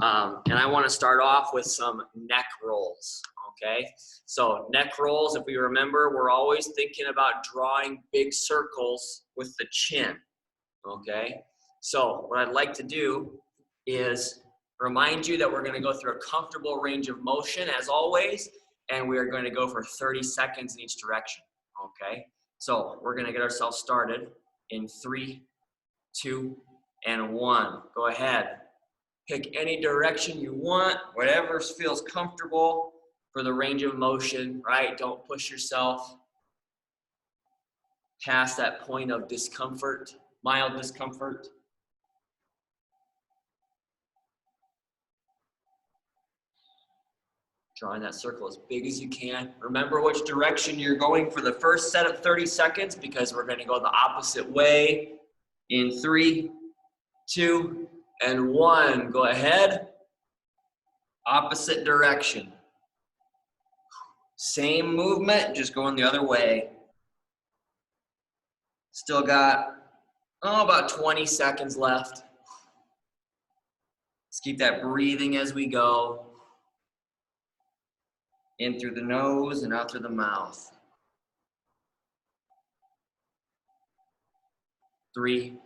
And I want to start off with some neck rolls, okay? So neck rolls, if we remember, we're always thinking about drawing big circles with the chin, okay? So what I'd like to do is remind you that we're going to go through a comfortable range of motion as always, and we are going to go for 30 seconds in each direction, okay? So we're going to get ourselves started in 3, 2, and 1. Go ahead. Pick any direction you want, whatever feels comfortable for the range of motion, right? Don't push yourself past that point of discomfort, mild discomfort. Drawing that circle as big as you can. Remember which direction you're going for the first set of 30 seconds because we're going to go the opposite way in 3, 2, and 1. Go ahead. Opposite direction. Same movement, just going the other way. Still got, about 20 seconds left. Let's keep that breathing as we go. In through the nose and out through the mouth. 3,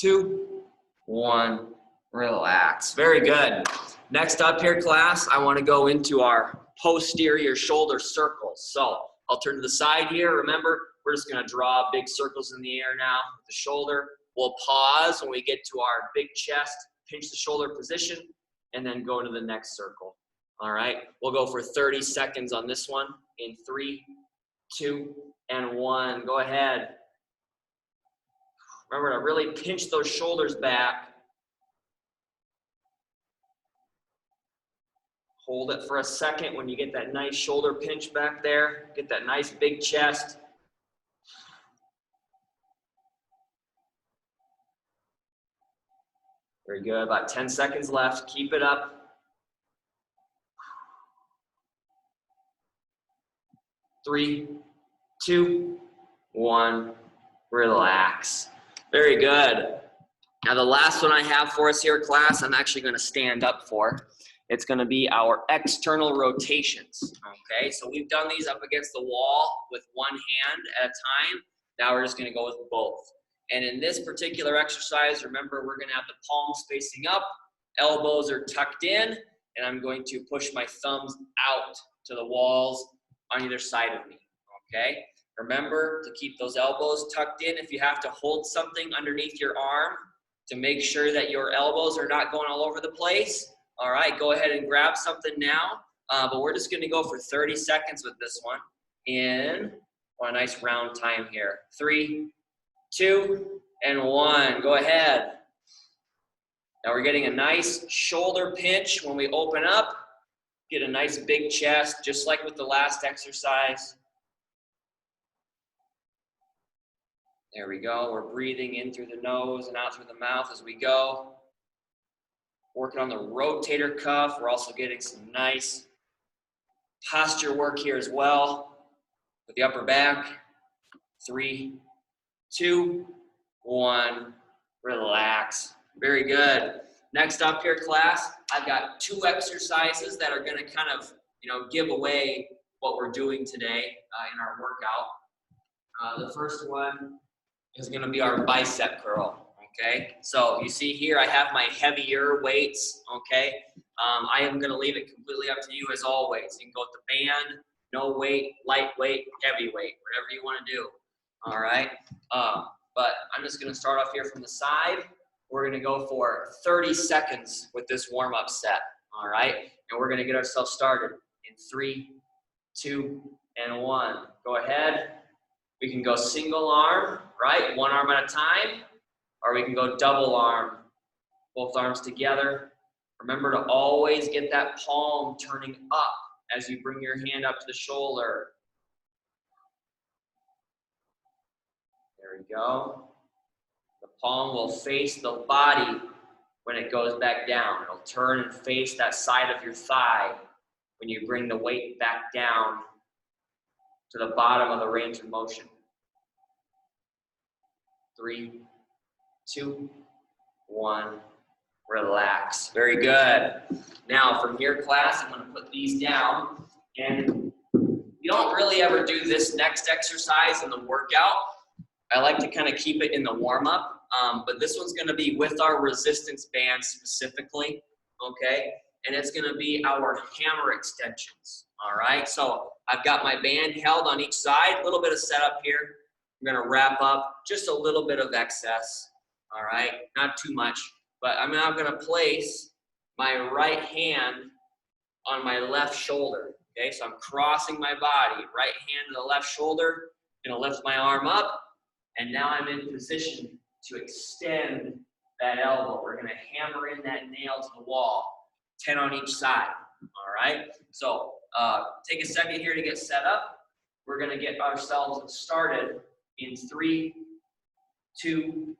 2, 1. Relax. Very good. Next up here, class, I want to go into our posterior shoulder circles. So I'll turn to the side here. Remember, we're just going to draw big circles in the air now with the shoulder. We'll pause when we get to our big chest, pinch the shoulder position, and then go into the next circle. All right, we'll go for 30 seconds on this one in 3, 2, and 1. Go ahead. Remember to really pinch those shoulders back. Hold it for a second when you get that nice shoulder pinch back there. Get that nice big chest. Very good. About 10 seconds left. Keep it up. 3, 2, 1. Relax. Very good. Now the last one I have for us here, class, I'm actually going to stand up for. It's going to be our external rotations, okay? So we've done these up against the wall with one hand at a time. Now we're just going to go with both. And in this particular exercise, remember, we're going to have the palms facing up, elbows are tucked in, and I'm going to push my thumbs out to the walls on either side of me, okay? Remember to keep those elbows tucked in. If you have to hold something underneath your arm to make sure that your elbows are not going all over the place, all right, go ahead and grab something now, but we're just going to go for 30 seconds with this one in a nice round time here. 3, 2, and 1. Go ahead. Now we're getting a nice shoulder pinch when we open up. Get a nice big chest, just like with the last exercise. There we go. We're breathing in through the nose and out through the mouth as we go. Working on the rotator cuff. We're also getting some nice posture work here as well with the upper back. 3, 2, 1. Relax. Very good. Next up here, class, I've got 2 exercises that are going to kind of, give away what we're doing today in our workout. The first one is going to be our bicep curl. Okay, so you see here I have my heavier weights, okay? I am going to leave it completely up to you as always. You can go with the band, no weight, lightweight, heavyweight, whatever you want to do, all right? But I'm just going to start off here from the side. We're going to go for 30 seconds with this warm-up set, all right? And we're going to get ourselves started in 3, 2, and 1. Go ahead. We can go single arm, right? One arm at a time. Or we can go double arm, both arms together. Remember to always get that palm turning up as you bring your hand up to the shoulder. There we go. The palm will face the body when it goes back down. It'll turn and face that side of your thigh when you bring the weight back down to the bottom of the range of motion. 3, 2, 1, relax. Very good. Now from here, class, I'm going to put these down, and you don't really ever do this next exercise in the workout. I like to kind of keep it in the warm-up, but this one's going to be with our resistance band specifically, okay? And it's going to be our hammer extensions, all right? So I've got my band held on each side, a little bit of setup here. I'm going to wrap up just a little bit of excess, all right? Not too much, but I'm now going to place my right hand on my left shoulder, okay? So I'm crossing my body, right hand to the left shoulder, going to lift my arm up, and now I'm in position to extend that elbow. We're going to hammer in that nail to the wall, 10 on each side, all right? So take a second here to get set up. We're going to get ourselves started in 3, 2,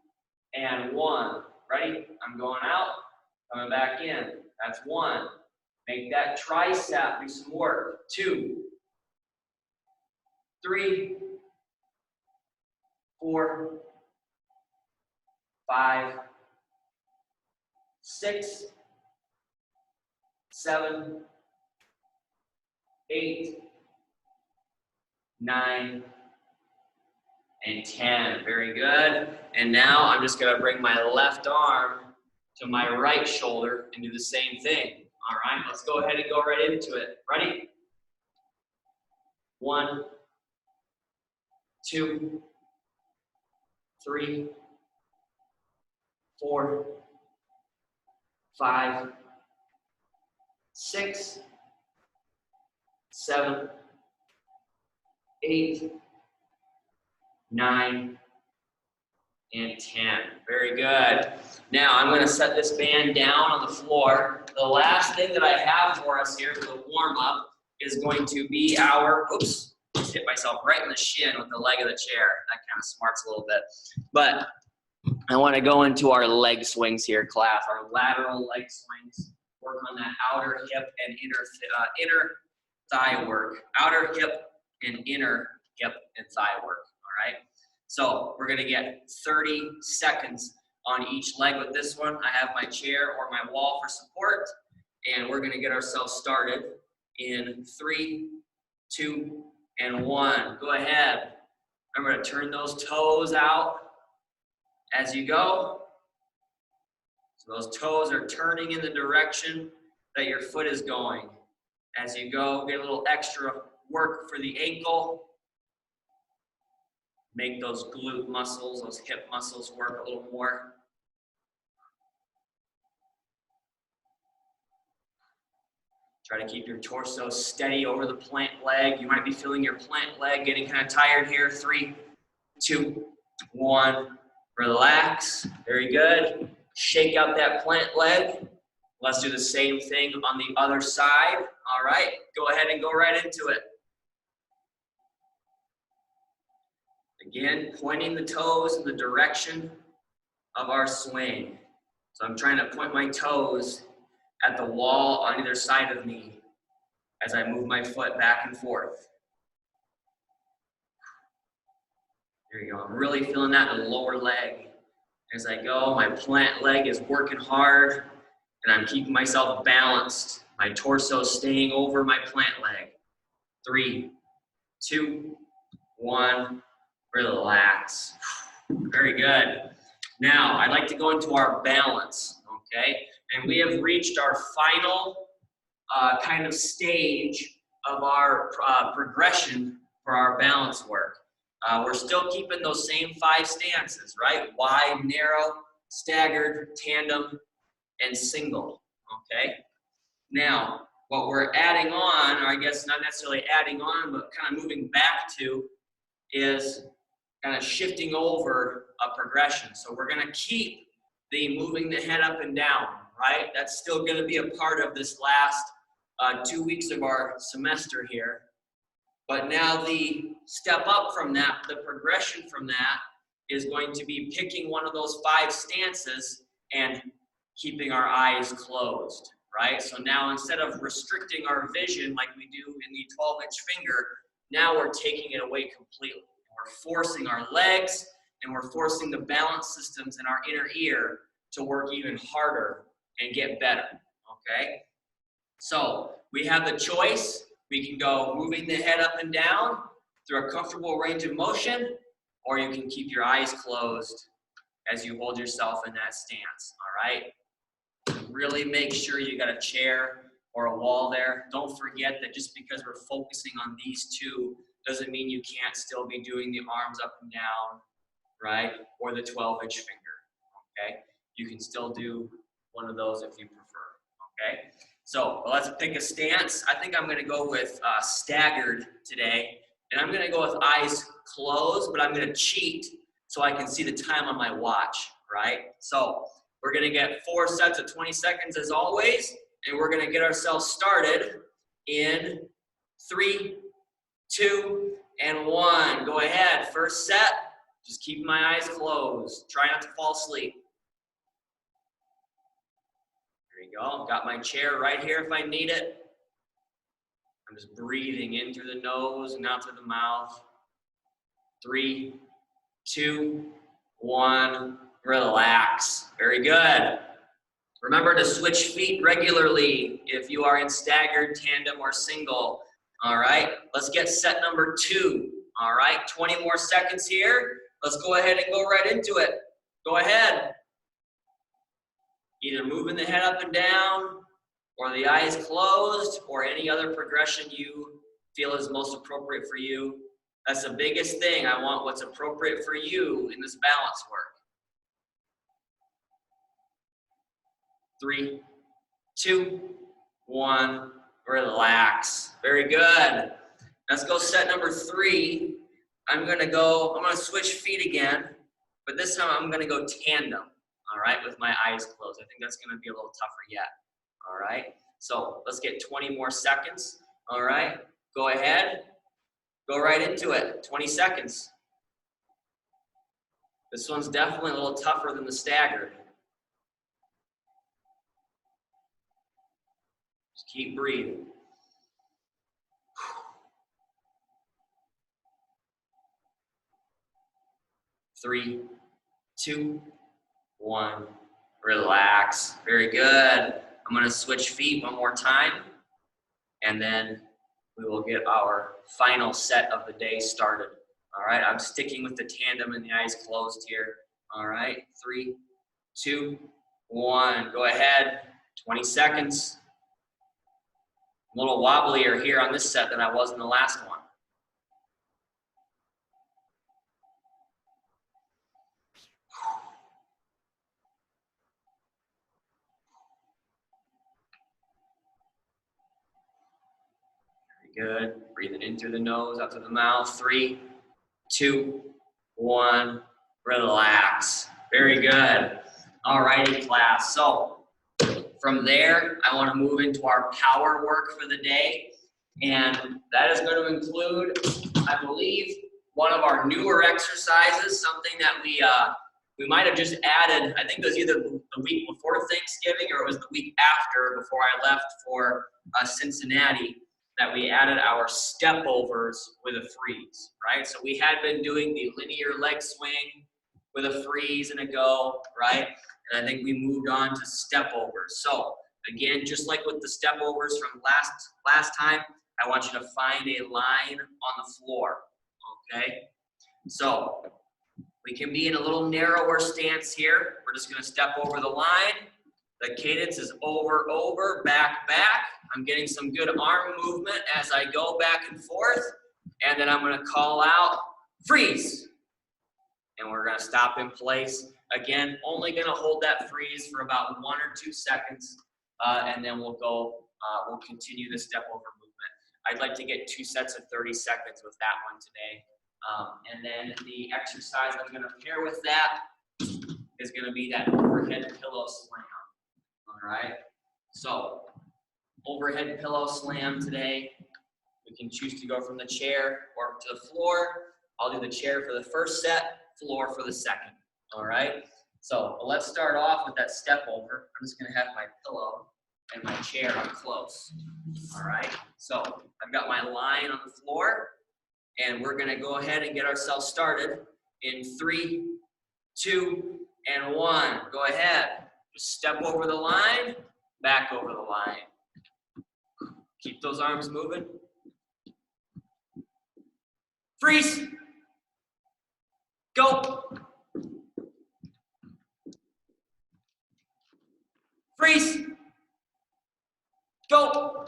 and 1. Ready? I'm going out, coming back in. That's 1. Make that tricep do some work. 2, 3, 4, 5, 6, 7, 8, 9, and 10. Very good. And now I'm just going to bring my left arm to my right shoulder and do the same thing. All right, let's go ahead and go right into it. Ready? 1, 2, 3, 4, 5, 6, 7, 8, 9, and 10. Very good. Now I'm going to set this band down on the floor. The last thing that I have for us here for the warm-up is going to be our, oops, just hit myself right in the shin with the leg of the chair. That kind of smarts a little bit. But I want to go into our leg swings here, class, our lateral leg swings. Work on that outer hip and inner thigh work. Outer hip and inner hip and thigh work, all right? So we're gonna get 30 seconds on each leg with this one. I have my chair or my wall for support, and we're gonna get ourselves started in 3, 2, and 1. Go ahead. Remember to turn those toes out as you go. So those toes are turning in the direction that your foot is going. As you go, get a little extra work for the ankle. Make those glute muscles, those hip muscles work a little more. Try to keep your torso steady over the plant leg. You might be feeling your plant leg getting kind of tired here. 3, 2, 1. Relax. Very good. Shake out that plant leg. Let's do the same thing on the other side. All right. Go ahead and go right into it. Again, pointing the toes in the direction of our swing. So I'm trying to point my toes at the wall on either side of me as I move my foot back and forth. There you go. I'm really feeling that in the lower leg. As I go, my plant leg is working hard, and I'm keeping myself balanced. My torso staying over my plant leg. 3, 2, 1. Relax. Very good. Now, I'd like to go into our balance, okay? And we have reached our final kind of stage of our progression for our balance work. We're still keeping those same 5 stances, right? Wide, narrow, staggered, tandem, and single, okay? Now, what we're adding on, or I guess not necessarily adding on, but kind of moving back to, is kind of shifting over a progression. So we're going to keep the moving the head up and down, right? That's still going to be a part of this last 2 weeks of our semester here. But now the step up from that, the progression from that, is going to be picking one of those 5 stances and keeping our eyes closed, right? So now instead of restricting our vision like we do in the 12-inch finger, now we're taking it away completely. We're forcing our legs and we're forcing the balance systems in our inner ear to work even harder and get better, okay? So we have the choice. We can go moving the head up and down through a comfortable range of motion, or you can keep your eyes closed as you hold yourself in that stance, all right? Really make sure you got a chair or a wall there. Don't forget that just because we're focusing on these two doesn't mean you can't still be doing the arms up and down, right? Or the 12-inch finger, okay? You can still do one of those if you prefer, okay? So let's pick a stance. I think I'm gonna go with staggered today. And I'm gonna go with eyes closed, but I'm gonna cheat so I can see the time on my watch, right? So we're gonna get 4 sets of 20 seconds as always, and we're gonna get ourselves started in 3, 2, and 1. Go ahead, first set. Just keep my eyes closed. Try not to fall asleep. There you go. Got my chair right here if I need it. I'm just breathing in through the nose and out through the mouth. 3, 2, 1. Relax. Very good. Remember to switch feet regularly if you are in staggered, tandem, or single. All right, let's get set number 2. All right, 20 more seconds here. Let's go ahead and go right into it. Go ahead. Either moving the head up and down, or the eyes closed, or any other progression you feel is most appropriate for you. That's the biggest thing. I want what's appropriate for you in this balance work. 3, 2, 1, relax. Very good. Let's go set number 3. I'm gonna switch feet again, but this time I'm gonna go tandem, all right, with my eyes closed. I think that's gonna be a little tougher yet, all right? So let's get 20 more seconds, all right? Go ahead, go right into it, 20 seconds. This one's definitely a little tougher than the staggered. Just keep breathing. 3, 2, 1, relax. Very good. I'm gonna switch feet one more time, and then we will get our final set of the day started. All right, I'm sticking with the tandem and the eyes closed here. All right, 3, 2, 1, go ahead, 20 seconds. A little wobblier here on this set than I was in the last one. Good. Breathing in through the nose, out through the mouth. 3, 2, 1. Relax. Very good. All righty, class. So from there, I want to move into our power work for the day. And that is going to include, I believe, one of our newer exercises, something that we might have just added. I think it was either the week before Thanksgiving or it was the week after, before I left for Cincinnati, that we added our step overs with a freeze, right? So we had been doing the linear leg swing with a freeze and a go, right? And I think we moved on to step overs. So again, just like with the step overs from last time, I want you to find a line on the floor, okay? So we can be in a little narrower stance here. We're just gonna step over the line. The cadence is over, over, back, back. I'm getting some good arm movement as I go back and forth. And then I'm gonna call out, freeze. And we're gonna stop in place. Again, only gonna hold that freeze for about 1 or 2 seconds. And then we'll continue the step over movement. I'd like to get 2 sets of 30 seconds with that one today. And then the exercise I'm gonna pair with that is gonna be that overhead pillow slam. All right, so overhead pillow slam today. We can choose to go from the chair or to the floor. I'll do the chair for the first set, floor for the second. All right, so let's start off with that step over. I'm just gonna have my pillow and my chair up close. All right, so I've got my line on the floor, and we're gonna go ahead and get ourselves started in 3, 2, and 1. Go ahead. Just step over the line, back over the line. Keep those arms moving. Freeze. Go. Freeze. Go.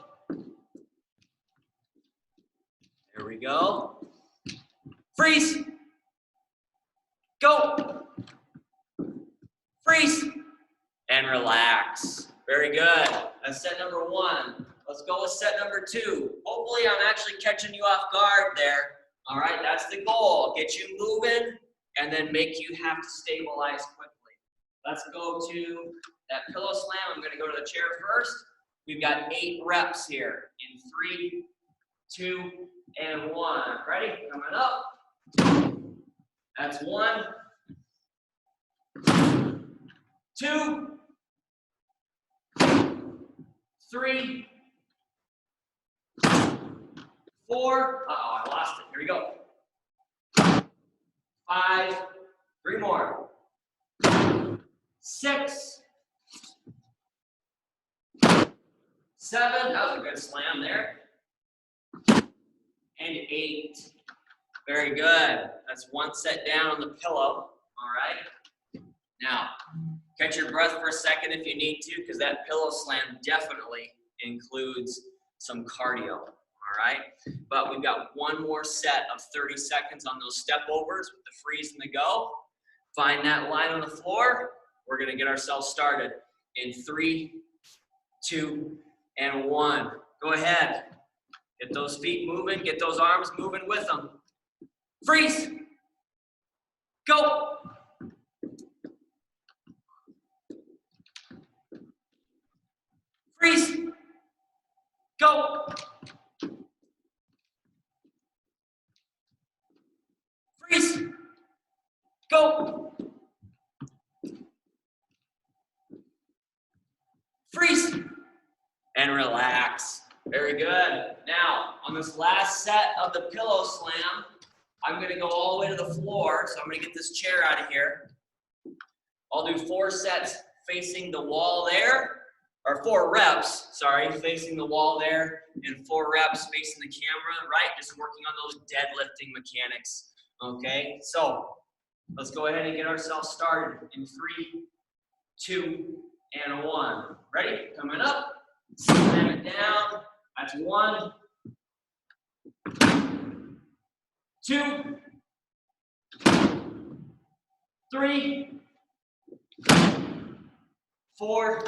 There we go. Freeze. Go. Freeze. And relax. Very good. That's set number 1. Let's go with set number 2. Hopefully I'm actually catching you off guard there. All right, that's the goal. Get you moving and then make you have to stabilize quickly. Let's go to that pillow slam. I'm gonna go to the chair first. We've got 8 reps here in 3, 2, and 1. Ready? Coming up. That's 1, 2, 3, 4. Uh-oh, I lost it. Here we go. 5. 3 more. 6. 7. That was a good slam there. And 8. Very good. That's 1 set down on the pillow. All right. Now, catch your breath for a second if you need to, because that pillow slam definitely includes some cardio. All right. But we've got 1 more set of 30 seconds on those step overs with the freeze and the go. Find that line on the floor. We're going to get ourselves started in 3, 2, and 1. Go ahead. Get those feet moving. Get those arms moving with them. Freeze. Go. Freeze. Go. Freeze. Go. Freeze. And relax. Very good. Now, on this last set of the pillow slam, I'm going to go all the way to the floor. So I'm going to get this chair out of here. I'll do 4 sets facing the wall there, or 4 reps, sorry, facing the wall there, and 4 reps facing the camera, right? Just working on those deadlifting mechanics, okay? So let's go ahead and get ourselves started in 3, 2, and 1. Ready? Coming up. Slam it down. That's 1, 2, 3, 4.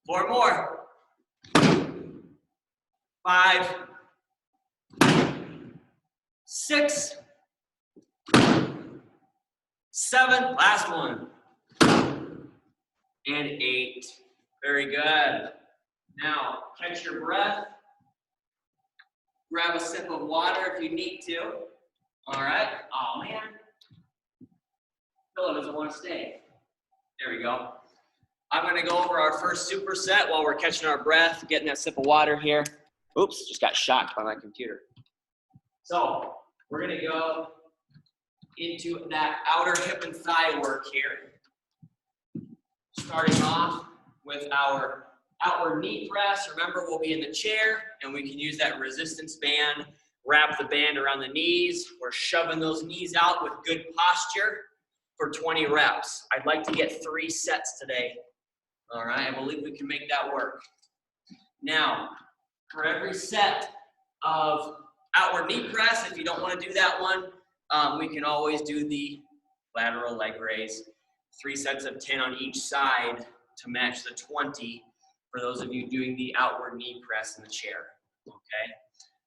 4 more. 5, 6, 7. Last one. And 8. Very good. Now, catch your breath. Grab a sip of water if you need to. All right. Oh, man. Pillow doesn't want to stay. There we go. I'm going to go over our first superset while we're catching our breath, getting that sip of water here. Oops, just got shocked by my computer. So, we're going to go into that outer hip and thigh work here. Starting off with our outward knee press. Remember, we'll be in the chair, and we can use that resistance band, wrap the band around the knees. We're shoving those knees out with good posture for 20 reps. I'd like to get 3 sets today. All right, I believe we can make that work. Now, for every set of outward knee press, if you don't want to do that one, we can always do the lateral leg raise. 3 sets of 10 on each side to match the 20 for those of you doing the outward knee press in the chair, okay?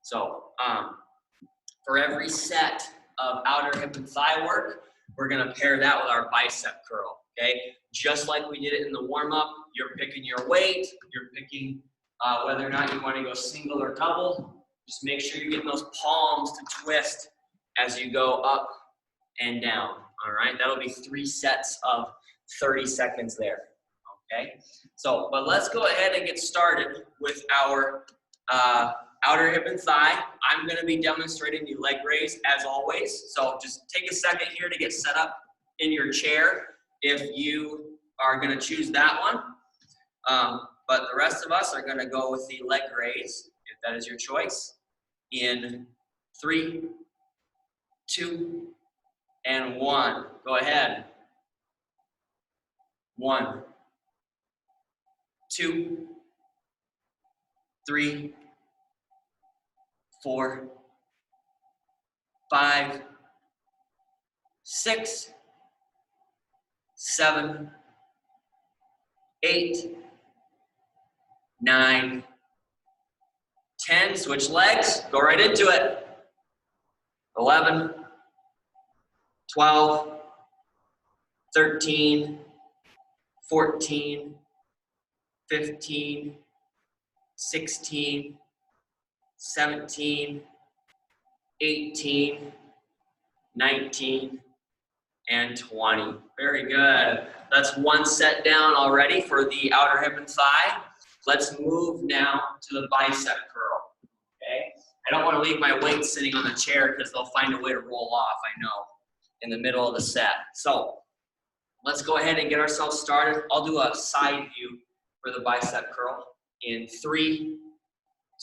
So for every set of outer hip and thigh work, we're gonna pair that with our bicep curl, okay? Just like we did it in the warm-up, you're picking your weight, you're picking whether or not you wanna go single or double. Just make sure you're getting those palms to twist as you go up and down, all right? That'll be 3 sets of 30 seconds there, okay? So, but let's go ahead and get started with our outer hip and thigh. I'm gonna be demonstrating the leg raise as always. So just take a second here to get set up in your chair. If you are going to choose that one. But the rest of us are going to go with the leg raise, if that is your choice, in 3, 2, and 1. Go ahead. 1, 2, 3, 4, 5, 6, 7, 8, 9, 10. Switch legs. Go right into it. 11, 12, 13, 14, 15, 16, 17, 18, 19, and 20. Very good. That's one set down already for the outer hip and thigh. Let's move now to the bicep curl. Okay? I don't want to leave my weights sitting on the chair because they'll find a way to roll off, I know, in the middle of the set. So let's go ahead and get ourselves started. I'll do a side view for the bicep curl in 3,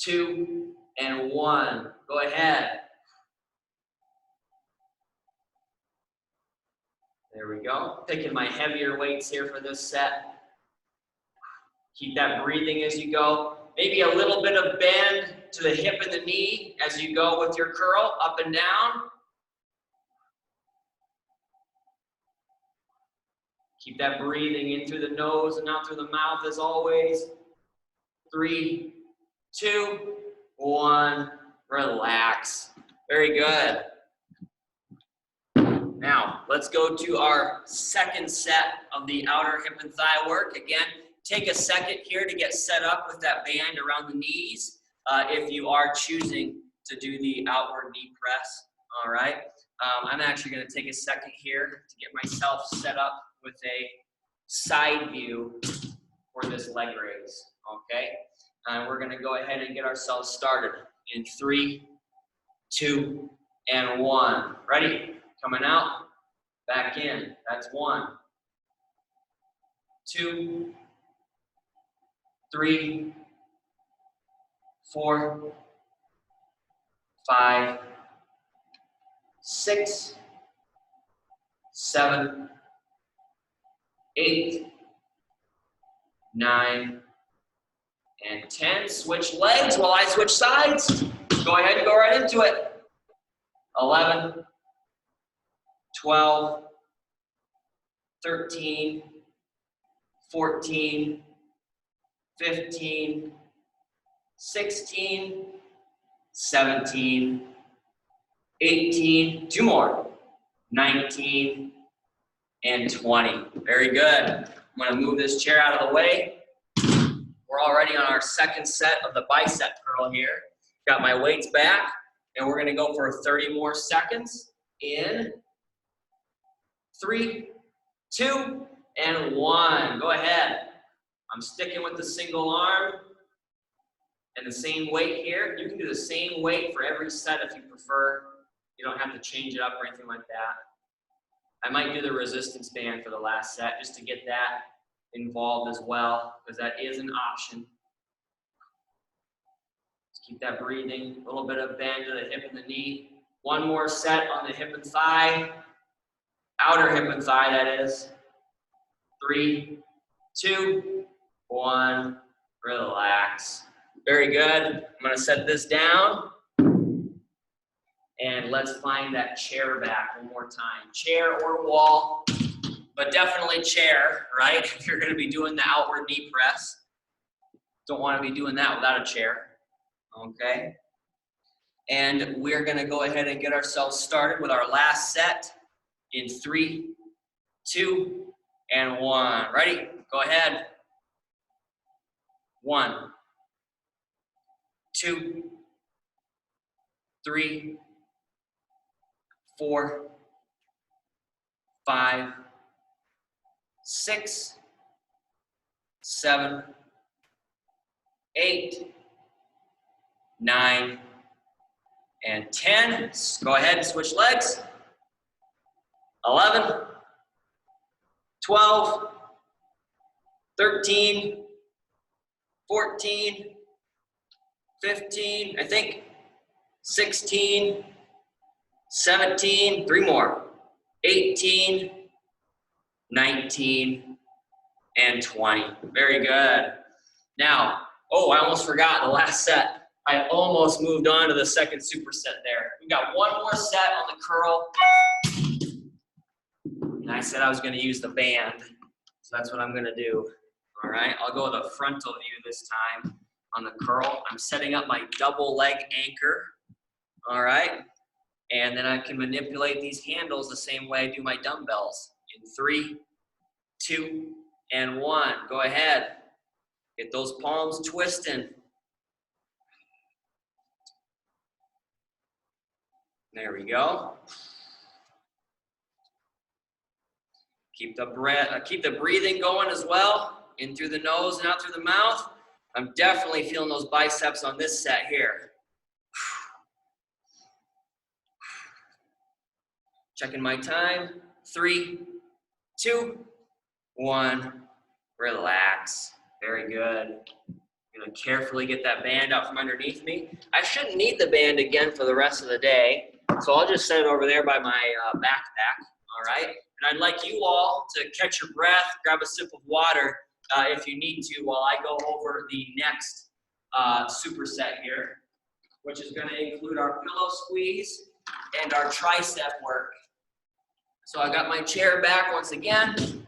2, and 1. Go ahead. There we go. Picking my heavier weights here for this set. Keep that breathing as you go. Maybe a little bit of bend to the hip and the knee as you go with your curl, up and down. Keep that breathing in through the nose and out through the mouth as always. 3, 2, 1. Relax. Very good. Now, let's go to our second set of the outer hip and thigh work. Again, take a second here to get set up with that band around the knees if you are choosing to do the outward knee press. All right. I'm actually going to take a second here to get myself set up with a side view for this leg raise. Okay. We're going to go ahead and get ourselves started in 3, 2, and 1. Ready? Coming out, back in. That's 1, 2, 3, 4, 5, 6, 7, 8, 9, and 10. Switch legs while I switch sides. Go ahead and go right into it. 11, 12, 13, 14, 15, 16, 17, 18, 2 more, 19, and 20. Very good. I'm going to move this chair out of the way. We're already on our second set of the bicep curl here. Got my weights back, and we're going to go for 30 more seconds in 3, 2, and 1. Go ahead. I'm sticking with the single arm and the same weight here. You can do the same weight for every set if you prefer. You don't have to change it up or anything like that. I might do the resistance band for the last set just to get that involved as well, because that is an option. Just keep that breathing. A little bit of bend to the hip and the knee. One more set on the hip and thigh. Outer hip and thigh, that is. 3, 2, 1. Relax. Very good. I'm going to set this down. And let's find that chair back one more time. Chair or wall, but definitely chair, right? If you're going to be doing the outward knee press. Don't want to be doing that without a chair. Okay? And we're going to go ahead and get ourselves started with our last set in 3, 2, and 1. Ready? Go ahead. 1, 2, 3, 4, 5, 6, 7, 8, 9, and 10. Go ahead and switch legs. 11, 12, 13, 14, 15, I think 16, 17, 3 more, 18, 19, and 20. Very good. Now, oh, I almost forgot the last set. I almost moved on to the second superset there. We got one more set on the curl. And I said I was going to use the band, so that's what I'm going to do. All right, I'll go with a frontal view this time on the curl. I'm setting up my double leg anchor. All right, and then I can manipulate these handles the same way I do my dumbbells. In 3, 2, and 1. Go ahead. Get those palms twisting. There we go. Keep the breath, keep the breathing going as well. In through the nose and out through the mouth. I'm definitely feeling those biceps on this set here. Checking my time. 3, 2, 1. Relax. Very good. I'm gonna carefully get that band out from underneath me. I shouldn't need the band again for the rest of the day, so I'll just set it over there by my backpack, all right? And I'd like you all to catch your breath, grab a sip of water if you need to while I go over the next superset here, which is gonna include our pillow squeeze and our tricep work. So I got my chair back once again.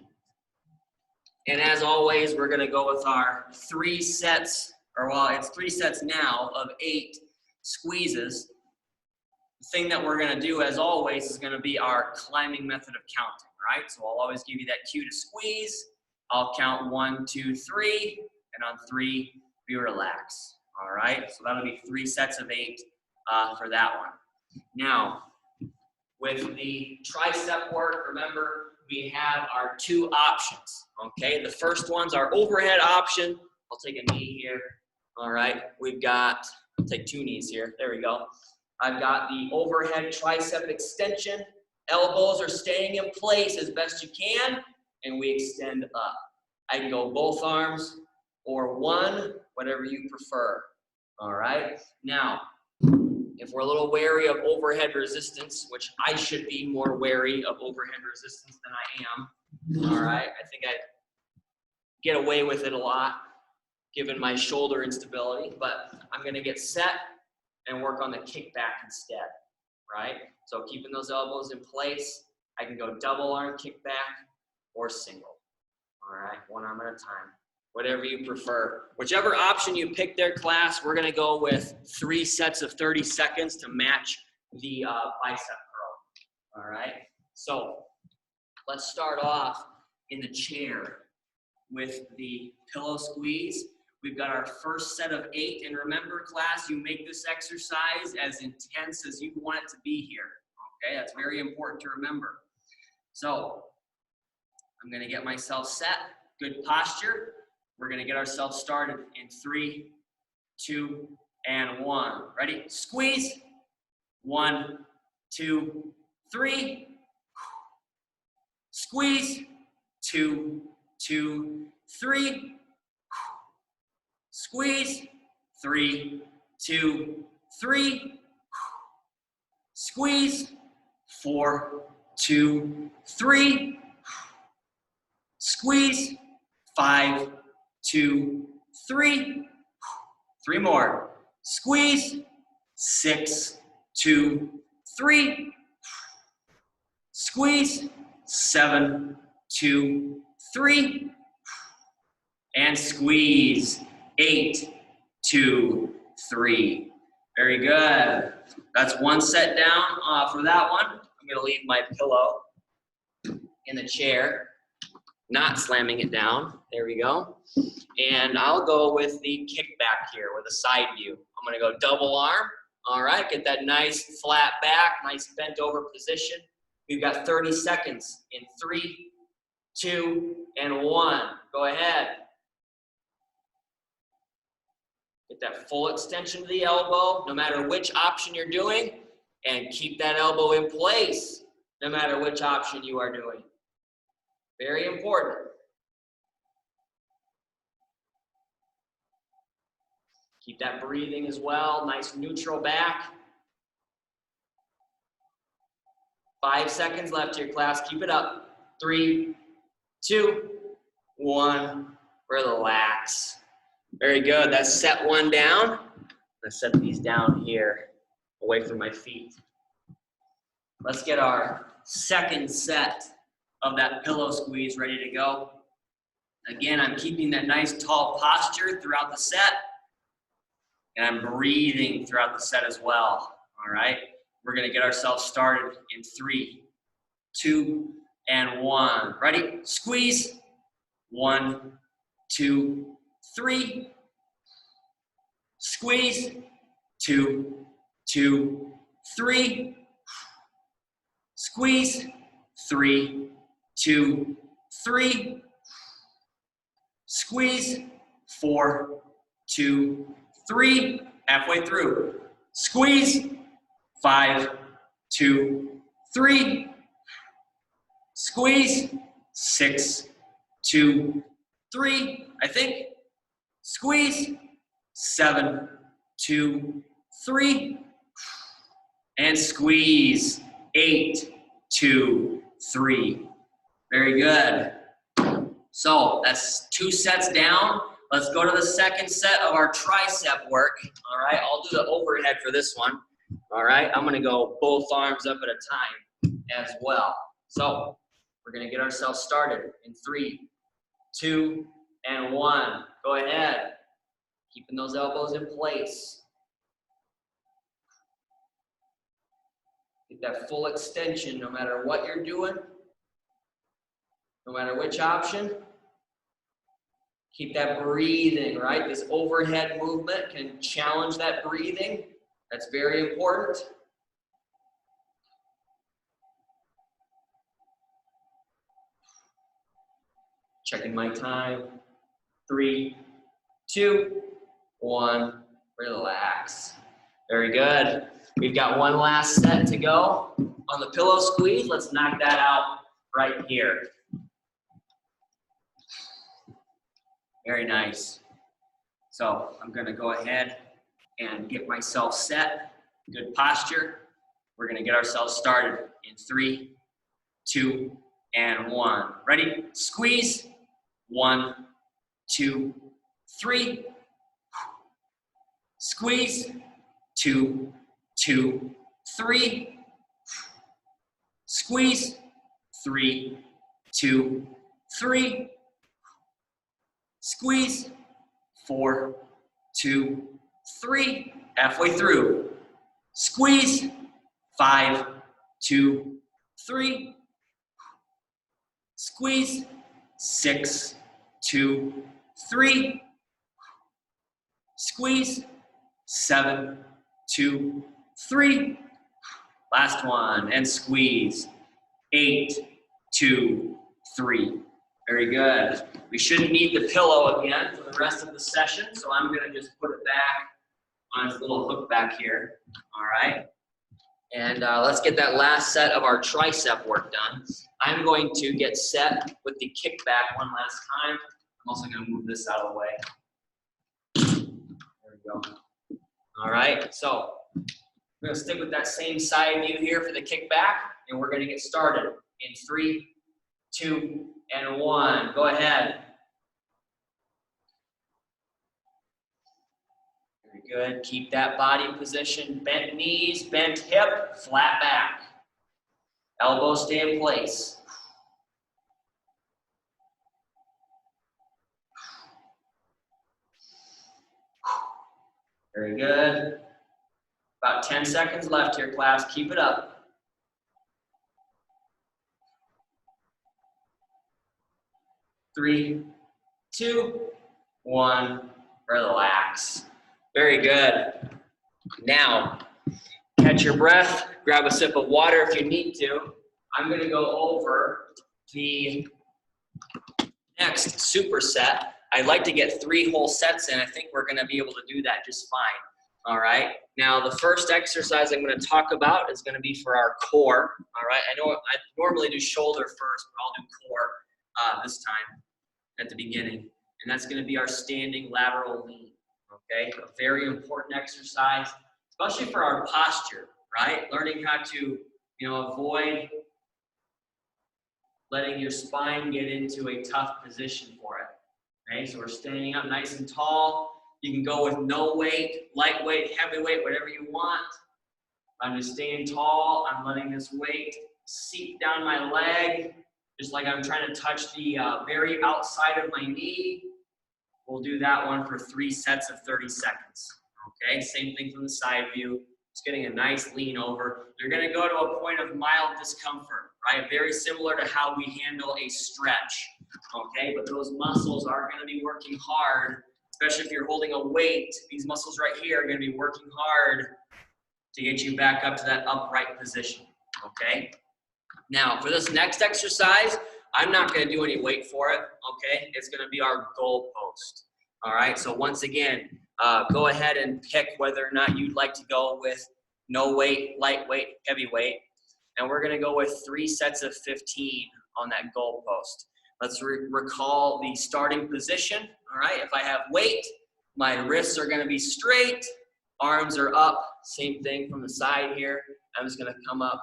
And as always, we're gonna go with our 3 sets, or well, it's 3 sets now of 8 squeezes. The thing that we're gonna do, as always, is gonna be our climbing method of counting, right? So I'll always give you that cue to squeeze. I'll count 1, 2, 3, and on 3, we relax, all right? So that'll be 3 sets of 8 for that one. Now, with the tricep work, remember, we have our 2 options, okay? The first one's our overhead option. I'll take a knee here, all right? We've got, I'll take 2 knees here, there we go. I've got the overhead tricep extension. Elbows are staying in place as best you can, and we extend up. I can go both arms or one, whatever you prefer, all right? Now, if we're a little wary of overhead resistance, which I should be more wary of overhead resistance than I am, all right? I think I get away with it a lot, given my shoulder instability, but I'm gonna get set and work on the kickback instead, right? So keeping those elbows in place, I can go double arm kickback or single, all right? 1 arm at a time. Whatever you prefer. Whichever option you pick there, class, we're gonna go with 3 sets of 30 seconds to match the bicep curl, all right? So let's start off in the chair with the pillow squeeze. We've got our first set of 8, and remember, class, you make this exercise as intense as you want it to be here, okay? That's very important to remember. So I'm gonna get myself set, good posture. We're gonna get ourselves started in 3, 2, and 1. Ready? Squeeze. 1, 2, 3. Squeeze. 2, 2, 3. Squeeze. 3, 2, 3. Squeeze. 4, 2, 3. Squeeze. 5, 2, 3. 3 more. Squeeze. 6, 2, 3. Squeeze. 7, 2, 3. And squeeze. 8, 2, 3. Very good. That's 1 set down for that one. I'm gonna leave my pillow in the chair, not slamming it down. There we go. And I'll go with the kickback here with a side view. I'm gonna go double arm. All right, get that nice flat back, nice bent over position. We've got 30 seconds in 3, 2, and 1. Go ahead. Get that full extension of the elbow, no matter which option you're doing, and keep that elbow in place, no matter which option you are doing. Very important. Keep that breathing as well. Nice neutral back. 5 seconds left here, class. Keep it up. 3, 2, 1. Relax. Very good. That's set one down. Let's set these down here, away from my feet. Let's get our second set of that pillow squeeze ready to go. Again, I'm keeping that nice tall posture throughout the set. And I'm breathing throughout the set as well. All right? We're going to get ourselves started in 3, 2, and 1. Ready? Squeeze. 1, 2, 3. Squeeze. 2, 2, 3. Squeeze. 3, 2, 3. Squeeze. 4, 2, 3. Halfway through. Squeeze. 5, 2, 3. Squeeze. 6, 2, 3. I think. Squeeze. 7, 2, 3. And squeeze. 8, 2, 3. Very good. So that's 2 sets down. Let's go to the second set of our tricep work. All right, I'll do the overhead for this one. All right, I'm gonna go both arms up at a time as well. So we're gonna get ourselves started in 3, 2, and 1. Go ahead. Keeping those elbows in place. Get that full extension no matter what you're doing, no matter which option. Keep that breathing, right? This overhead movement can challenge that breathing. That's very important. Checking my time. 3, 2, 1. Relax. Very good. We've got one last set to go on the pillow squeeze. Let's knock that out right here. Very nice. So I'm gonna go ahead and get myself set. Good posture. We're gonna get ourselves started in 3, 2, and 1. Ready? Squeeze. 1, 2, 3. Squeeze. 2, 2, 3. Squeeze. 3, 2, 3. Squeeze. 4, 2, 3. Halfway through. Squeeze. 5, 2, 3. Squeeze. 6, 2, 3. Squeeze. 7, 2, 3. Last one, and squeeze. 8, 2, 3. Very good. We shouldn't need the pillow again for the rest of the session, so I'm gonna just put it back on its little hook back here. All right. And let's get that last set of our tricep work done. I'm going to get set with the kickback one last time. I'm also gonna move this out of the way. There we go. All right, so we're gonna stick with that same side view here for the kickback, and we're gonna get started in 3, 2, and 1. Go ahead. Very good. Keep that body position. Bent knees, bent hip, flat back. Elbows stay in place. Very good. About 10 seconds left here, class. Keep it up. 3, 2, 1. Relax. Very good. Now, catch your breath. Grab a sip of water if you need to. I'm going to go over the next superset. I'd like to get 3 whole sets in. I think we're going to be able to do that just fine. All right. Now, the first exercise I'm going to talk about is going to be for our core. All right. I know I normally do shoulder first, but I'll do core this time at the beginning. And that's going to be our standing lateral lean. okay? A very important exercise, especially for our posture, right? Learning how to, avoid letting your spine get into a tough position for it, okay? So we're standing up nice and tall. You can go with no weight, lightweight, heavyweight, whatever you want. I'm just staying tall. I'm letting this weight seep down my leg, just like I'm trying to touch the very outside of my knee. We'll do that one for 3 sets of 30 seconds, okay? Same thing from the side view. Just getting a nice lean over. You're gonna go to a point of mild discomfort, right? Very similar to how we handle a stretch, okay? But those muscles are gonna be working hard, especially if you're holding a weight. These muscles right here are gonna be working hard to get you back up to that upright position, okay? Now, for this next exercise, I'm not gonna do any weight for it, okay? It's gonna be our goal post, all right? So once again, go ahead and pick whether or not you'd like to go with no weight, lightweight, heavyweight, and we're gonna go with 3 sets of 15 on that goal post. Let's recall the starting position, all right? If I have weight, my wrists are gonna be straight, arms are up, same thing from the side here. I'm just gonna come up,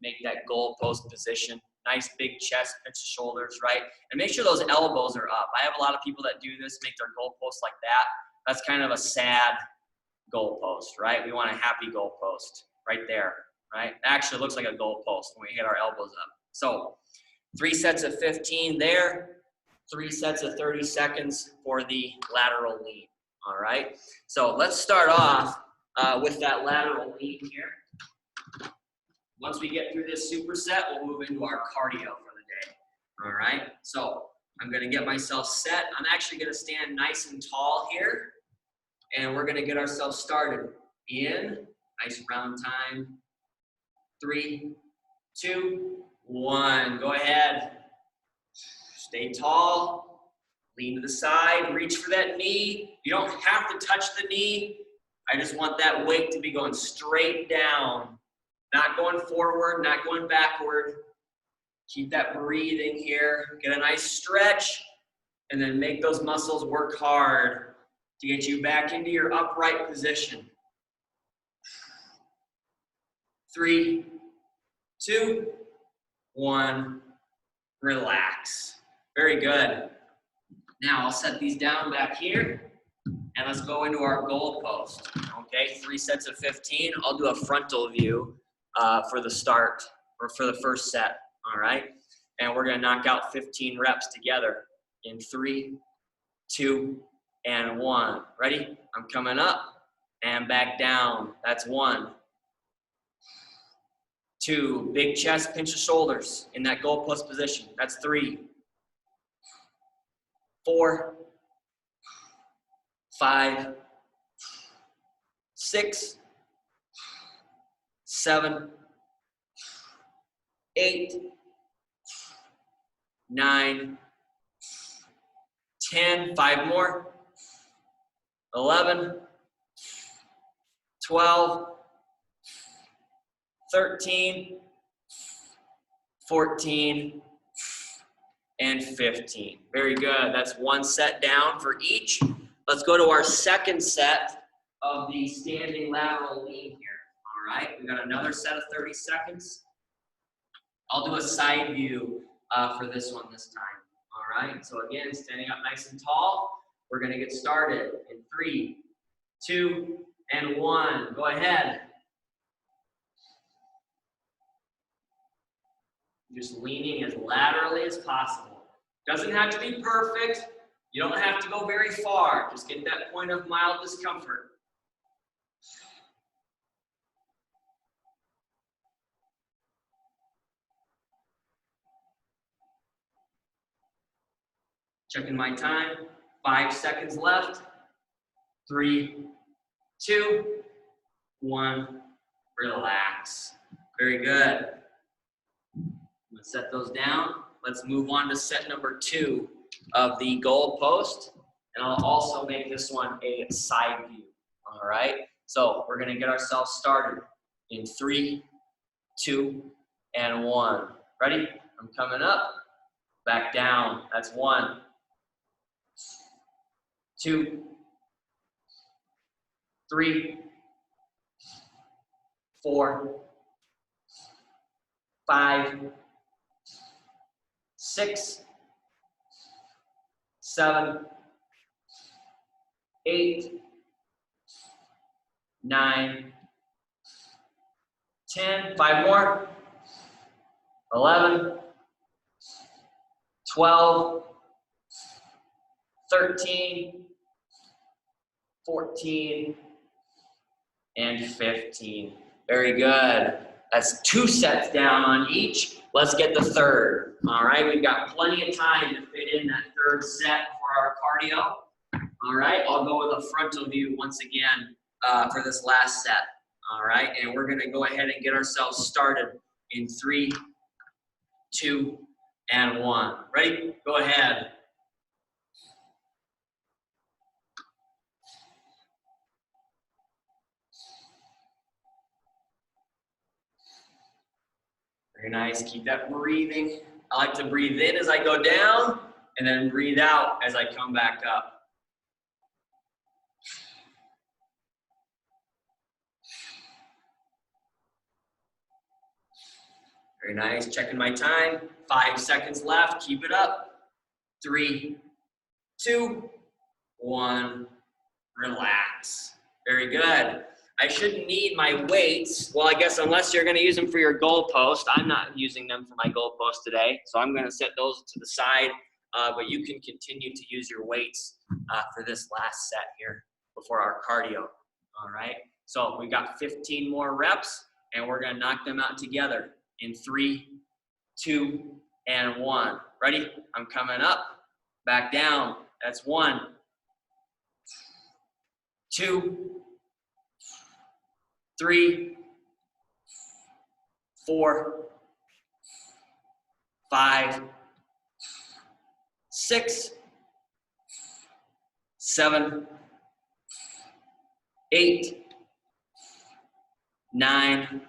make that goal post position. Nice big chest, pinch the shoulders, right? And make sure those elbows are up. I have a lot of people that do this, make their goal post like that. That's kind of a sad goal post, right? We want a happy goal post right there, right? It actually looks like a goal post when we hit our elbows up. So 3 sets of 15 there, 3 sets of 30 seconds for the lateral lean, all right? So let's start off with that lateral lean here. Once we get through this superset, we'll move into our cardio for the day, all right? So I'm gonna get myself set. I'm actually gonna stand nice and tall here, and we're gonna get ourselves started. In, nice round time. 3, 2, 1. Go ahead. Stay tall. Lean to the side. Reach for that knee. You don't have to touch the knee. I just want that weight to be going straight down. Not going forward, not going backward. Keep that breathing here. Get a nice stretch, and then make those muscles work hard to get you back into your upright position. 3, 2, 1. Relax. Very good. Now I'll set these down back here, and let's go into our goal post. Okay, 3 sets of 15. I'll do a frontal view for the start, or for the first set, all right? And we're gonna knock out 15 reps together in 3, 2, and 1. Ready? I'm coming up and back down. That's 1. 2, big chest, pinch the shoulders in that goal post position. That's 3. 4, 5, 6, 7, 8, 9, 10, 5 more, 11, 12, 13, 14, and 15. Very good. That's 1 set down for each. Let's go to our second set of the standing lateral lean here. All right, we got another set of 30 seconds. I'll do a side view for this one this time. All right, so again, standing up nice and tall. We're gonna get started in 3, 2, and 1. Go ahead. Just leaning as laterally as possible. Doesn't have to be perfect. You don't have to go very far. Just get that point of mild discomfort. Checking my time. 5 seconds left. 3, 2, 1. Relax. Very good. I'm gonna set those down. Let's move on to set number 2 of the goal post. And I'll also make this one a side view. All right. So we're gonna get ourselves started in 3, 2, and 1. Ready? I'm coming up, back down. That's 1, 2, 3, 4, 5, 6, 7, 8, 9, 10, 5 more, 11, 12, 13, 14, and 15. Very good. That's 2 sets down on each. Let's get the third. All right, we've got plenty of time to fit in that third set for our cardio. All right, I'll go with a frontal view once again for this last set. All right, and we're gonna go ahead and get ourselves started in 3, 2, and 1. Ready? Go ahead. Very nice. Keep that breathing. I like to breathe in as I go down and then breathe out as I come back up. Very nice. Checking my time. 5 seconds left. Keep it up. 3, 2, 1. Relax. Very good. I shouldn't need my weights. Well, I guess unless you're going to use them for your goal post. I'm not using them for my goal post today. So I'm going to set those to the side. But you can continue to use your weights for this last set here before our cardio. All right. So we've got 15 more reps, and we're going to knock them out together in 3, 2, and 1. Ready? I'm coming up, back down. That's 1, 2, 3, 4, 5, 6, 7, 8, 9,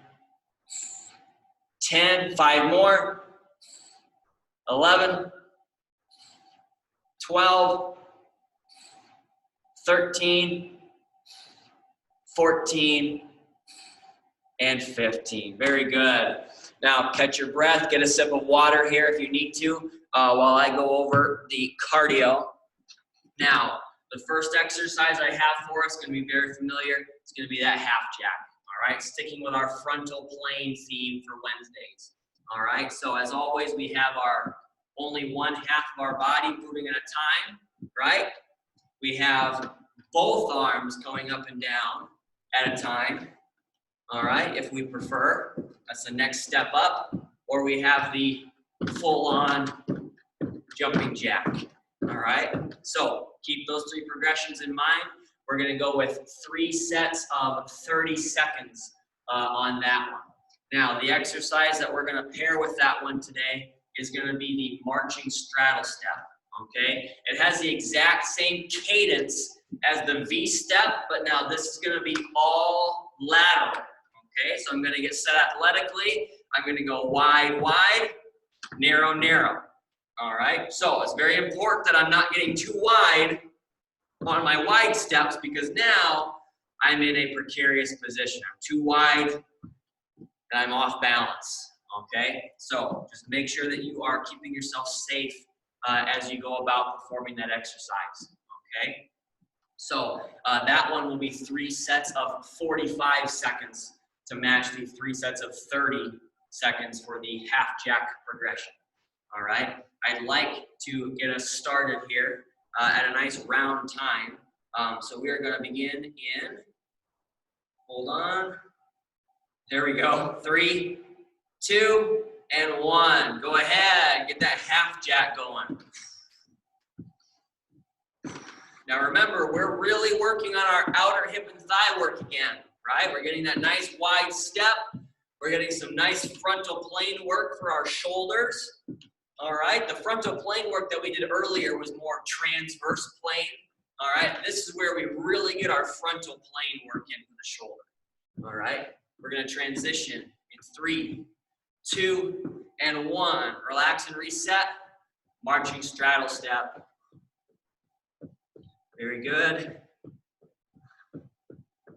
10, 5 more, 11, 12, 13, 14, and 15. Very good. Now catch your breath, get a sip of water here if you need to while I go over the cardio. Now, the first exercise I have for us is going to be very familiar. It's going to be that half jack. All right, sticking with our frontal plane theme for Wednesdays. All right, so as always, we have our only one half of our body moving at a time, right? We have both arms going up and down at a time. All right, if we prefer, that's the next step up, or we have the full-on jumping jack. All right, so keep those 3 progressions in mind. We're going to go with 3 sets of 30 seconds on that one. Now, the exercise that we're going to pair with that one today is going to be the marching straddle step. Okay, it has the exact same cadence as the V step, but now this is going to be all lateral. Okay, so I'm going to get set athletically. I'm going to go wide, wide, narrow, narrow. All right, so it's very important that I'm not getting too wide on my wide steps because now I'm in a precarious position. I'm too wide and I'm off balance. Okay, so just make sure that you are keeping yourself safe as you go about performing that exercise. Okay, so that one will be 3 sets of 45 seconds to match the 3 sets of 30 seconds for the half jack progression. All right, I'd like to get us started here at a nice round time. So we are going to begin in, hold on, there we go, 3, 2, and 1. Go ahead, get that half jack going. Now remember, we're really working on our outer hip and thigh work again, right? We're getting that nice wide step. We're getting some nice frontal plane work for our shoulders. All right, the frontal plane work that we did earlier was more transverse plane. All right, this is where we really get our frontal plane work in for the shoulder. All right, we're going to transition in 3, 2, and 1. Relax and reset. Marching straddle step. Very good.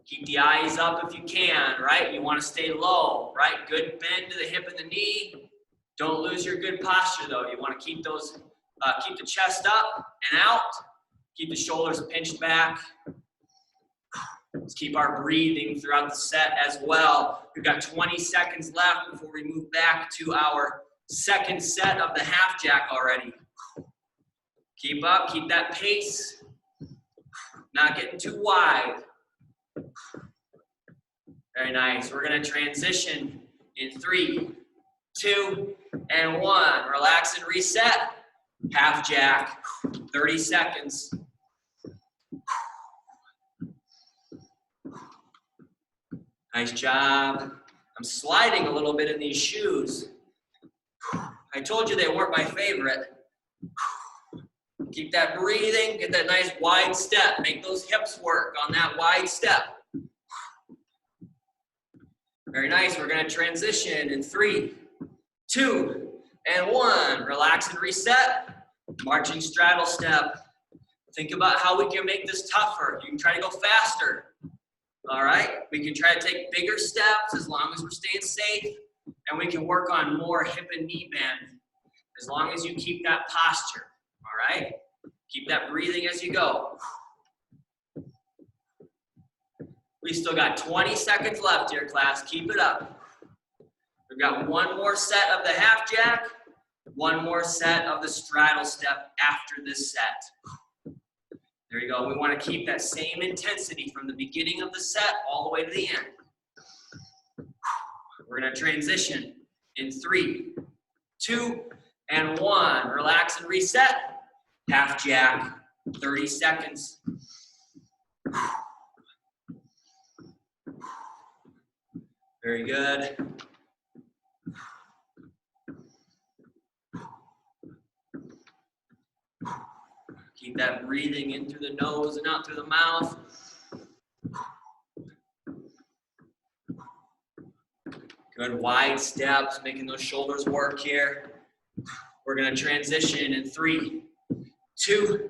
Keep the eyes up if you can, right? You want to stay low, right? Good bend to the hip and the knee. Don't lose your good posture though. You want to keep those, keep the chest up and out. Keep the shoulders pinched back. Let's keep our breathing throughout the set as well. We've got 20 seconds left before we move back to our second set of the half jack already. Keep up, keep that pace. Not getting too wide. Very nice. We're going to transition in 3, 2, and 1. Relax and reset. Half jack. 30 seconds. Nice job. I'm sliding a little bit in these shoes. I told you they weren't my favorite. Keep that breathing. Get that nice wide step. Make those hips work on that wide step. Very nice. We're going to transition in 3, 2, and 1. Relax and reset. Marching straddle step. Think about how we can make this tougher. You can try to go faster. All right? We can try to take bigger steps as long as we're staying safe. And we can work on more hip and knee bend as long as you keep that posture. All right? Keep that breathing as you go. We still got 20 seconds left here, class. Keep it up. We've got one more set of the half jack, one more set of the straddle step after this set. There you go. We want to keep that same intensity from the beginning of the set all the way to the end. We're going to transition in 3, 2, and 1. Relax and reset. Half jack, 30 seconds. Very good. Keep that breathing in through the nose and out through the mouth. Good wide steps, making those shoulders work here. We're going to transition in 3, 2,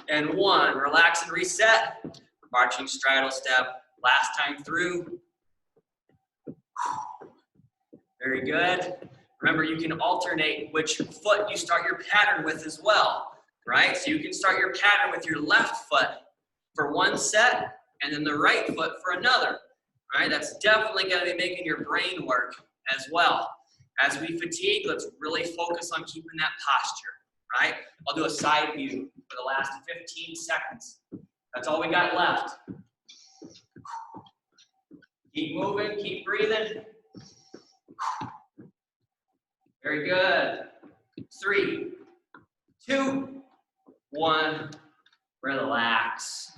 and 1. Relax and reset. Marching straddle step. Last time through. Very good. Remember, you can alternate which foot you start your pattern with as well, right? So you can start your pattern with your left foot for one set and then the right foot for another, right? That's definitely going to be making your brain work as well. As we fatigue, let's really focus on keeping that posture, right? I'll do a side view for the last 15 seconds. That's all we got left. Keep moving, keep breathing. Very good. 3, 2, 1. Relax.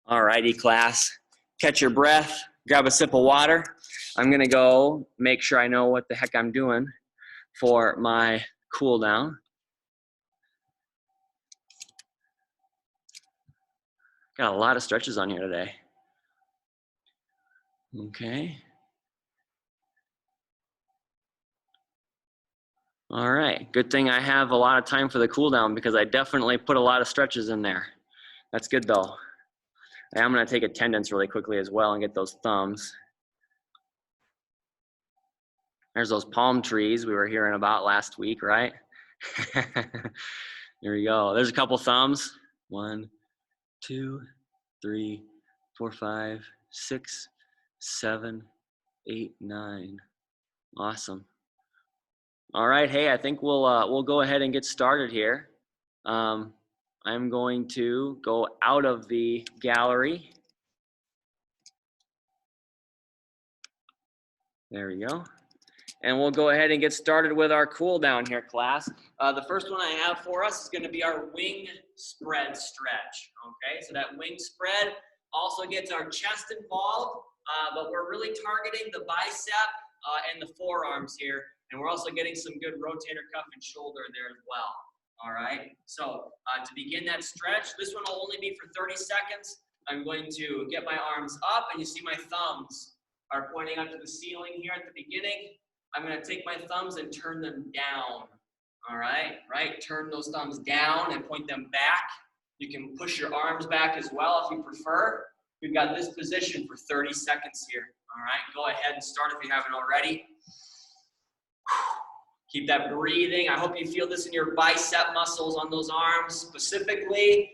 All righty, class. Catch your breath. Grab a sip of water. I'm going to go make sure I know what the heck I'm doing for my cool down. Got a lot of stretches on here today. Okay. All right. Good thing I have a lot of time for the cool down because I definitely put a lot of stretches in there. That's good though. I'm going to take attendance really quickly as well and get those thumbs. There's those palm trees we were hearing about last week, right? There we go. There's a couple thumbs. 1, 2, 3, 4, 5, 6, 7, 8, 9. Awesome. All right. Hey, I think we'll go ahead and get started here. I'm going to go out of the gallery. There we go. And we'll go ahead and get started with our cool down here, class. The first one I have for us is going to be our wing spread stretch. Okay, so that wing spread also gets our chest involved, but we're really targeting the bicep and the forearms here. And we're also getting some good rotator cuff and shoulder there as well. All right, so to begin that stretch, this one will only be for 30 seconds. I'm going to get my arms up, and you see my thumbs are pointing up to the ceiling here at the beginning. I'm going to take my thumbs and turn them down. All right, right? Turn those thumbs down and point them back. You can push your arms back as well if you prefer. We've got this position for 30 seconds here. All right, go ahead and start if you haven't already. Keep that breathing. I hope you feel this in your bicep muscles on those arms specifically.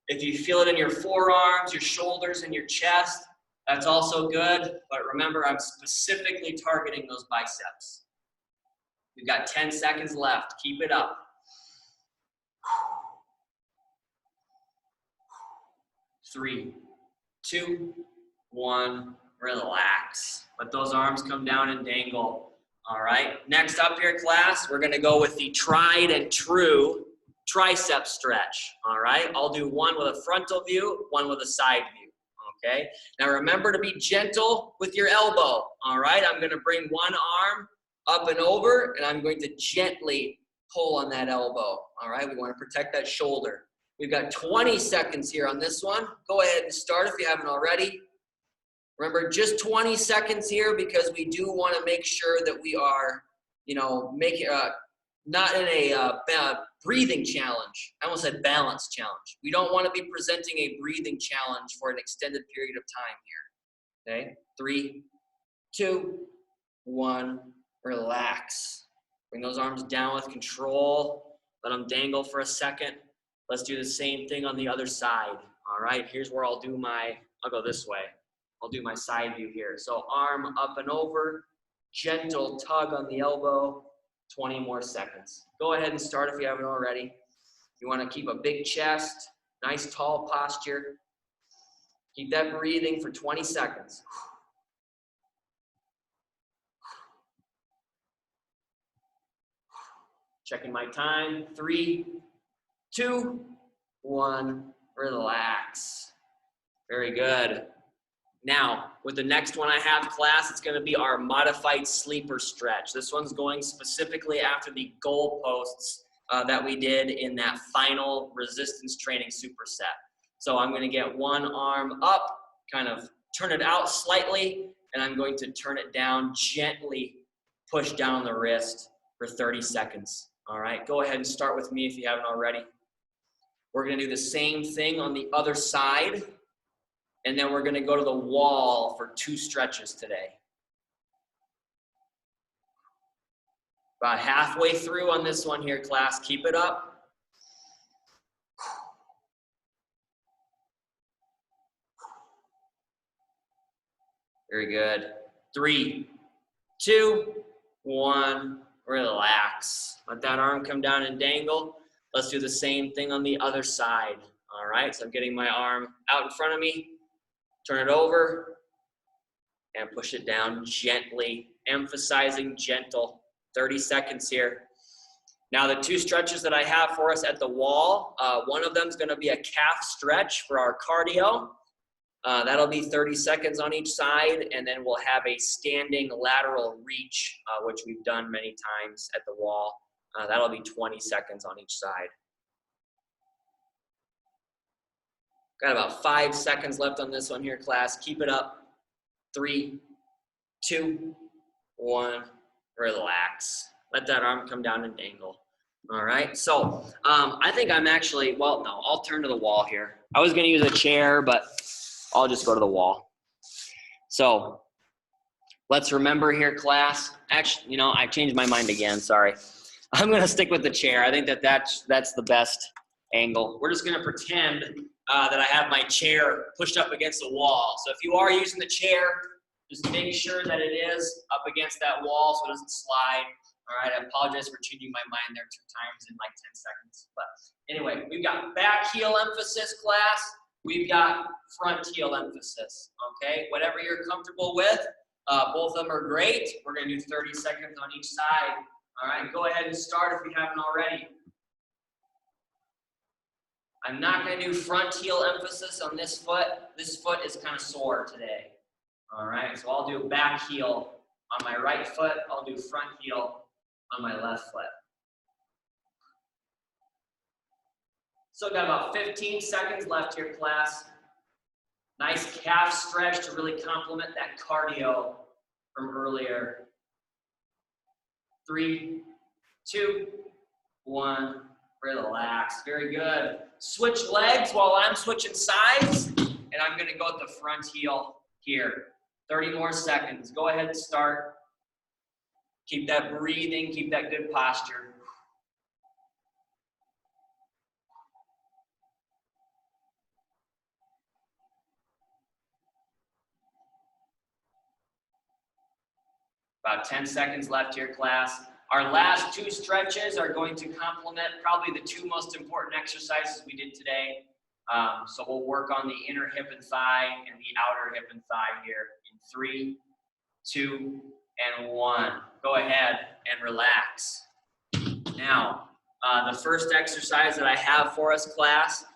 If you feel it in your forearms, your shoulders, and your chest, that's also good. But remember, I'm specifically targeting those biceps. We've got 10 seconds left. Keep it up. 3, 2, 1, relax. Let those arms come down and dangle. All right, next up here, class, we're gonna go with the tried and true tricep stretch. All right, I'll do one with a frontal view, one with a side view. Okay, now remember to be gentle with your elbow. All right, I'm gonna bring one arm up and over, and I'm going to gently pull on that elbow. All right, we wanna protect that shoulder. We've got 20 seconds here on this one. Go ahead and start if you haven't already. Remember, just 20 seconds here because we do want to make sure that we are, not in a breathing challenge. I almost said balance challenge. We don't want to be presenting a breathing challenge for an extended period of time here. Okay, 3, 2, 1, relax. Bring those arms down with control. Let them dangle for a second. Let's do the same thing on the other side. All right, here's where I'll go this way. I'll do my side view here. So arm up and over, gentle tug on the elbow, 20 more seconds. Go ahead and start if you haven't already. You want to keep a big chest, nice tall posture. Keep that breathing for 20 seconds. Checking my time. 3, 2, 1, relax. Very good. Now, with the next one I have, class, it's going to be our modified sleeper stretch. This one's going specifically after the goalposts that we did in that final resistance training superset. So I'm going to get one arm up, kind of turn it out slightly, and I'm going to turn it down, gently push down the wrist for 30 seconds. All right, go ahead and start with me if you haven't already. We're going to do the same thing on the other side. And then we're going to go to the wall for 2 stretches today. About halfway through on this one here, class. Keep it up. Very good. 3, 2, 1, relax. Let that arm come down and dangle. Let's do the same thing on the other side. All right, so I'm getting my arm out in front of me. Turn it over and push it down gently, emphasizing gentle. 30 seconds here. Now the 2 stretches that I have for us at the wall, one of them is going to be a calf stretch for our cardio. That'll be 30 seconds on each side, and then we'll have a standing lateral reach, which we've done many times at the wall. That'll be 20 seconds on each side. Got about 5 seconds left on this one here, class. Keep it up. 3, 2, 1, relax. Let that arm come down and dangle. All right, so I think I'm actually, well, no, I'll turn to the wall here. I was gonna use a chair, but I'll just go to the wall. So let's remember here, class. Actually, I changed my mind again, sorry. I'm gonna stick with the chair. I think that's the best angle. We're just gonna pretend that I have my chair pushed up against the wall. So if you are using the chair, just make sure that it is up against that wall so it doesn't slide. All right, I apologize for changing my mind there 2 times in like 10 seconds. But anyway, we've got back heel emphasis, class. We've got front heel emphasis, okay? Whatever you're comfortable with, both of them are great. We're gonna do 30 seconds on each side. All right, go ahead and start if you haven't already. I'm not going to do front heel emphasis on this foot. This foot is kind of sore today. All right, so I'll do back heel on my right foot. I'll do front heel on my left foot. So got about 15 seconds left here, class. Nice calf stretch to really complement that cardio from earlier. 3, 2, 1, relax. Very good. Switch legs while I'm switching sides, and I'm gonna go with the front heel here. 30 more seconds. Go ahead and start. Keep that breathing, keep that good posture. About 10 seconds left here, class. Our last two stretches are going to complement probably the two most important exercises we did today. So we'll work on the inner hip and thigh and the outer hip and thigh here in 3, 2, and 1. Go ahead and relax. Now, the first exercise that I have for us, class,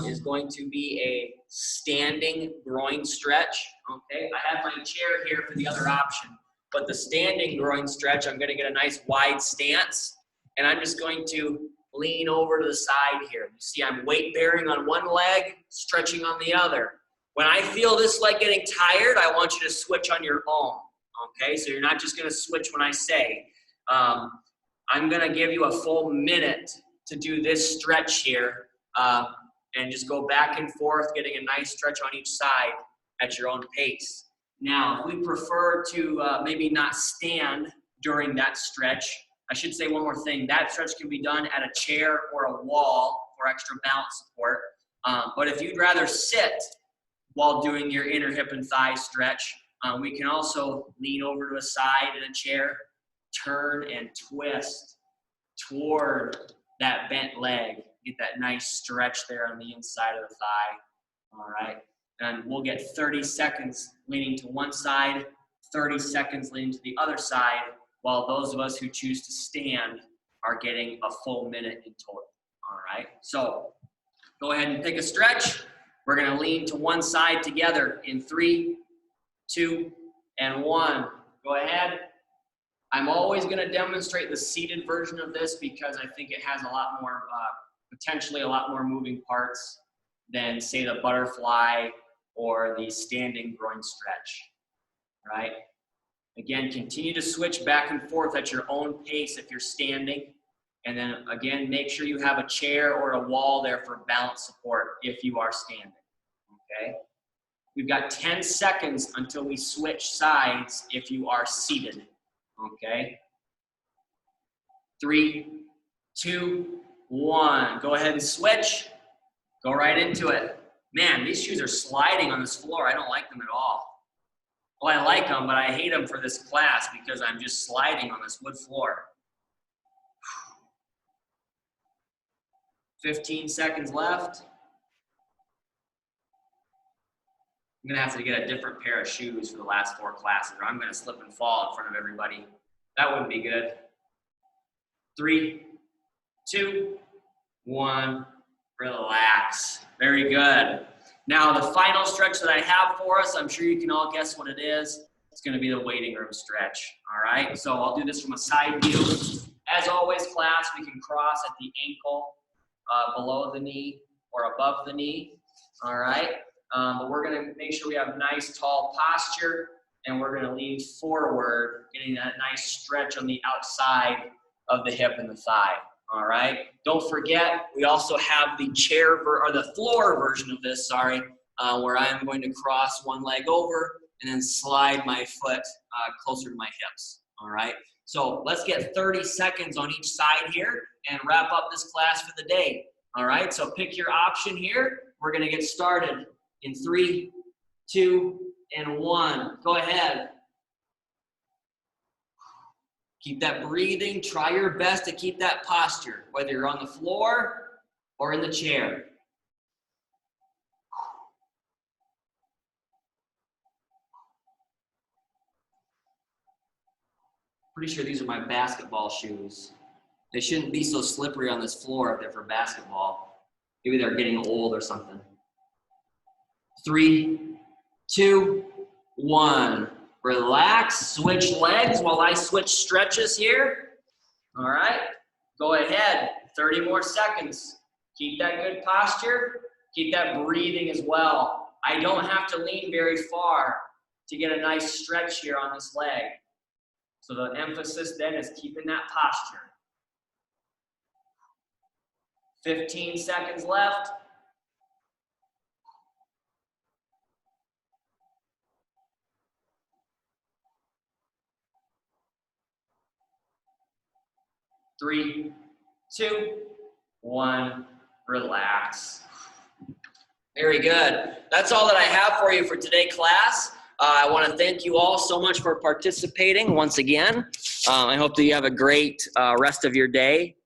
is going to be a standing groin stretch. Okay, I have my chair here for the other option, but the standing groin stretch, I'm going to get a nice wide stance, and I'm just going to lean over to the side here. You see, I'm weight bearing on one leg, stretching on the other. When I feel this leg getting tired, I want you to switch on your own. Okay, so you're not just going to switch when I say. I'm going to give you a full minute to do this stretch here, and just go back and forth, getting a nice stretch on each side at your own pace. Now, if we prefer to maybe not stand during that stretch, I should say one more thing. That stretch can be done at a chair or a wall for extra balance support. But if you'd rather sit while doing your inner hip and thigh stretch, we can also lean over to a side in a chair, turn and twist toward that bent leg. Get that nice stretch there on the inside of the thigh. All right. And we'll get 30 seconds leaning to one side, 30 seconds leaning to the other side, while those of us who choose to stand are getting a full minute in total. All right. So go ahead and pick a stretch. We're going to lean to one side together in 3, 2, and 1. Go ahead. I'm always going to demonstrate the seated version of this because I think it has a lot more, potentially a lot more moving parts than, say, the butterfly or the standing groin stretch, right? Again, continue to switch back and forth at your own pace if you're standing. And then, again, make sure you have a chair or a wall there for balance support if you are standing, okay? We've got 10 seconds until we switch sides if you are seated, okay? 3, 2, 1. Go ahead and switch. Go right into it. Man, these shoes are sliding on this floor. I don't like them at all. Well, I like them, but I hate them for this class because I'm just sliding on this wood floor. 15 seconds left. I'm going to have to get a different pair of shoes for the last 4 classes, or I'm going to slip and fall in front of everybody. That wouldn't be good. 3, 2, 1. Relax. Very good. Now, the final stretch that I have for us, I'm sure you can all guess what it is. It's going to be the waiting room stretch. All right. So I'll do this from a side view. As always, class, we can cross at the ankle, below the knee, or above the knee. All right. But we're going to make sure we have nice, tall posture, and we're going to lean forward, getting that nice stretch on the outside of the hip and the thigh. All right. Don't forget, we also have the chair or the floor version of this, where I'm going to cross one leg over and then slide my foot closer to my hips. All right. So let's get 30 seconds on each side here and wrap up this class for the day. All right. So pick your option here. We're going to get started in 3, 2, and 1. Go ahead. Keep that breathing. Try your best to keep that posture, whether you're on the floor or in the chair. Pretty sure these are my basketball shoes. They shouldn't be so slippery on this floor if they're for basketball. Maybe they're getting old or something. 3, 2, 1. Relax, switch legs while I switch stretches here. All right, go ahead, 30 more seconds. Keep that good posture, keep that breathing as well. I don't have to lean very far to get a nice stretch here on this leg. So the emphasis then is keeping that posture. 15 seconds left. Three, two, one, relax. Very good. That's all that I have for you for today, class. I want to thank you all so much for participating once again. I hope that you have a great rest of your day.